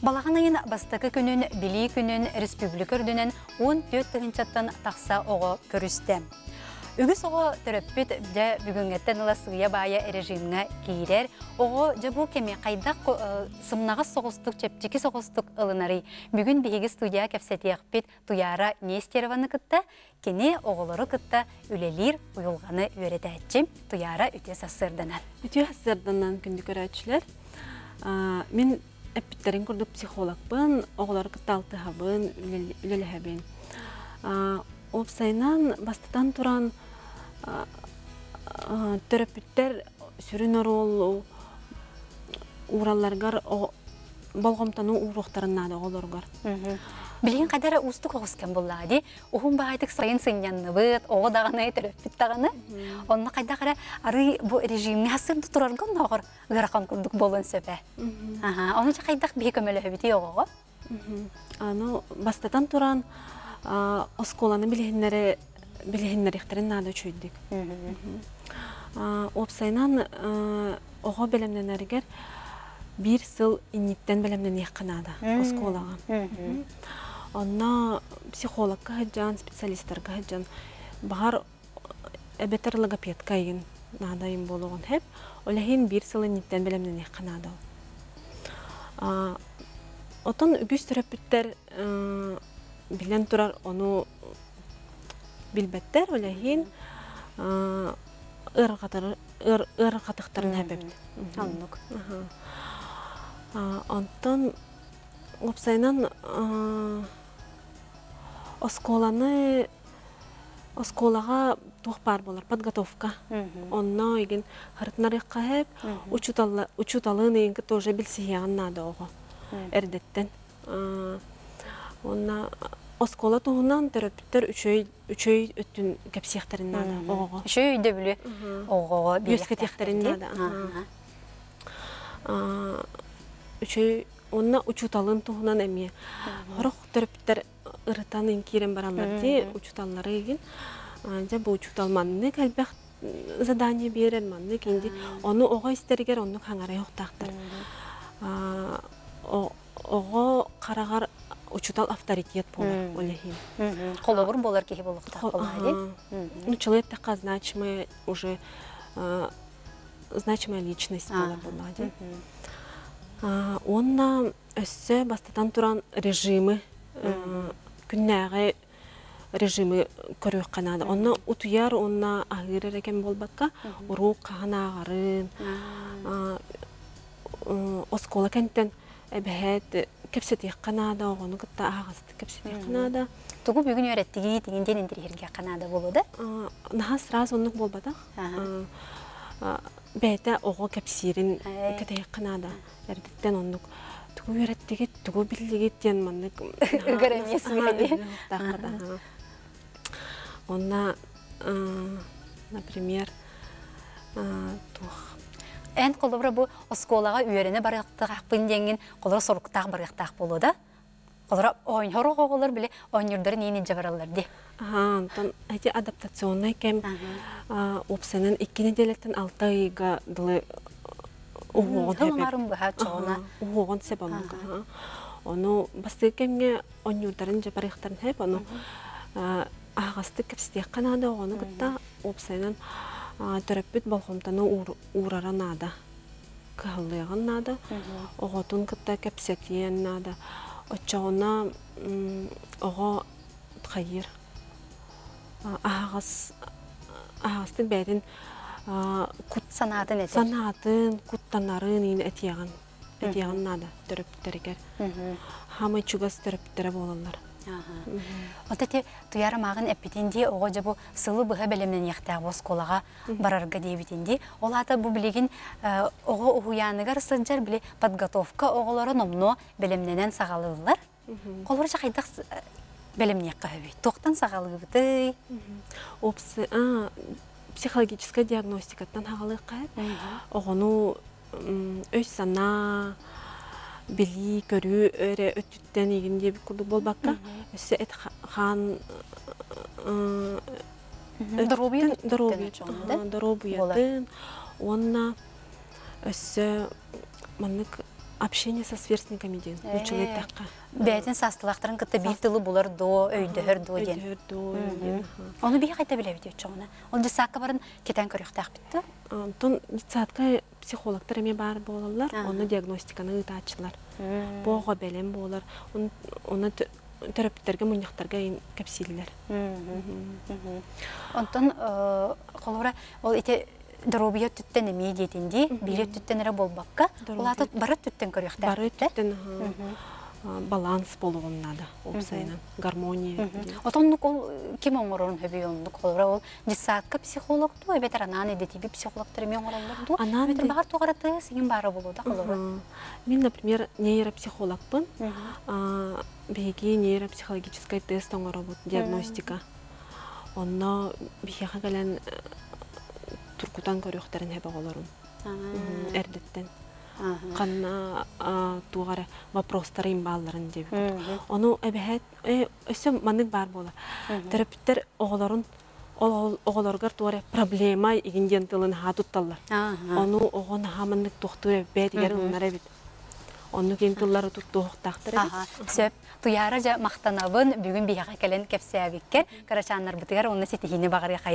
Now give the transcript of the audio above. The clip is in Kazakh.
Балағанайын бастықы күнін, білі күнін, республика үрдінен 14 тығынчаттан тақса оғы көрісті. Үгіс оғы түріппет де бүгінгеттен ұласығыя бая режимға кейрер. Оғы жабу кеме қайдақ сымнағы соғыстық, чепчекі соғыстық ылынары. Бүгін бейгі студия кәпсетияқпет туяра Нестерованы күтті, кене оғылары күтті үлелер ұйылғаны өретәтчім туяра үте сасырданан. Үте сасырданан күнді көрәтшілер. Мен әппеттерін күрдік психологпын, оғылары күтті алтығабын, үлеліғабын. Опсайнан бастыдан тұран терапевттер сүрін оролу уралларгар болғымтану уруқтарыннады оғыларгар. Білген қадары ұстық оғыскен болады. Оғын бағайтық сайын сыңянны бұд, оғы дағаны, терапевт дағаны. Онына қайда қара ары бұл режиміне асырды тұрарған оғыр ғырақан күрдік болын сөпе. Оны жа қайдақ бей көмелі өбеті оғы? Бастыдан тұран осколаны билегеннәре ихтерин нада чөйдик. Опсайнан оға белемненергер bir сыл инниттен белемнен яқынада осколаға. Онна психологка хаджан, специалисттарға хаджан бағар әбетер логопед кайын надайым болуғын хеп. Олахин bir сыл инниттен белемнен яқынада. Отын үгіз терапевттер билен турар onu билбеттер олахин ырқатықтарын әбепті. Аннық. Антон опсайнан осколаға туқпар болар, подготовка. Онна еген хартнарыққа әп, учуталын еңгі тоже білсияған нады оға әрдеттен. Онна оскола туғынан терапевттер үчөй өттін кәпсияқтарын нады оға. Үчөй үйді білі оғаға бүйескетияқтарын нады. Онна учуталын туғынан әме. Хорақ терапевттер ырытанын керен бараларды учуталлары еген. Бұл учуталманны кәлбәқ задание берер манны кенде. Оны оға істергер, оны қаңарай оқтақтыр. Оға қарағар учутал авторитет болар олехин. Қолабыр болар кеге болуқта қолайды? Человек такая значимая уже значимая личность болар болады. Онна өссі бастатан тұран режимы, күннәғі режимы көріқ қанады. Онна ұтуяр, онна ағырыр екен болбатқа, ұруқ қаған ағарын, оскола кәнттен әбәхет кәпсетек қанады, оғыны күтті ағасты кәпсетек қанады. Тұғы бүгін өреттігі дегенден ендіргерге қанады болуды? Наға сыраз онық болбадақ. Бәйті оғы кәпсерін кәтек қанады. Әрдеттен онық тұғы өреттігі, тұғы білдігі ден манық. Үгіремесі бәді. Онна, например, тұғы. Ән қолыбыра бұл осколаға үйеріне барықтақ денген қолыра сорықтақ барықтақ болуды. Қолыра ойынхоры қоғылыр біле ойынырдарын ені жабараларды. Әйте адаптационный кәм опсанын 2 неделеттен 6 айға дылы ұғығын себамын. Оны басты кәмге ойынырдарын жабарықтарын хәп, оны ағасты кәпістек қанады оғаны күтті опсанын терапевт болғымтаны урара нада, кығылыған нада, оғытын күтті кәпсетен нада, отчауына оға тқайыр. Ағастың бәдін санатын, күттанарын әтияған нада терапевттерігер. Хамай чугас терапевттері болалар. Отеті туяры мағын әппетенде оға жабу сылы бұға бәлемнен яқтағы осколаға барарға дейбетенде. Олата бұл білеген оға ұғуянығар сынжар біле подготовка оғалары номно бәлемненен сағалығылар. Қолыр жақайдақ бәлемне яққа өбей. Тоқтан сағалығы бұты? Психологическая диагностикаттан сағалыққа оғыну өз сана, били көрү өрө өттүттен егинде күрдү болбакка өссө эт хан дробуятын онна өссө маннык Общение со сверстниками ден. Училы таққа. Бәйтін састылақтарын кітті бил тылы бұлар до, өйдіхір до ден. Өйдіхір до, өйден. Оны бей қайта біле бейді өтші оны. Ол десаққа барын кетен көріқтақ бітті? Тон детсадқа психологтар эме бар болалар, оны диагностиканы ытаачылар. Боға бәлем болар, оны терапевтерге, мұнияқтарға кәпсилілер. Онтон, қолуыра, ол ете дробия түттен әме детінді, билет түттен әрі болбаққа, ол аты бары түттен көріқтақ бары түттен баланс болуғыннады, опсайынан, гармония. Отонлық ол кем оңырын хөбей оңлық қолуыра, ол десаққа психологту, әбетер анан едетебі психологтары мен оңыралырду, әбетер бағар тоғараты сеген бары болуда қолуыра. Мен, например, нейропсихологпын, беги нейропсихологический тест оңыры бұд, диагностика. Онна бейхеға кәлін туркутан көріқтерін әбі оларын, әрдеттен. Қанна туғары вопростарын балларын деп. Оны әбәхет, өсі маның бар болы. Терапевттер оғыларғар туғары проблема егінден тылын ға тұтталар. Оны оғын хамынлық тоқтыр әбәт егер ұнар әбет. Оны кен тыллары тұқтақтыр әбет. Сөп, тұяра жа мақтанабын бүгін бейхеға кәлін кәпсі әбеккер, қарачанлар бұтығар оны сетігіне бағарға қайын.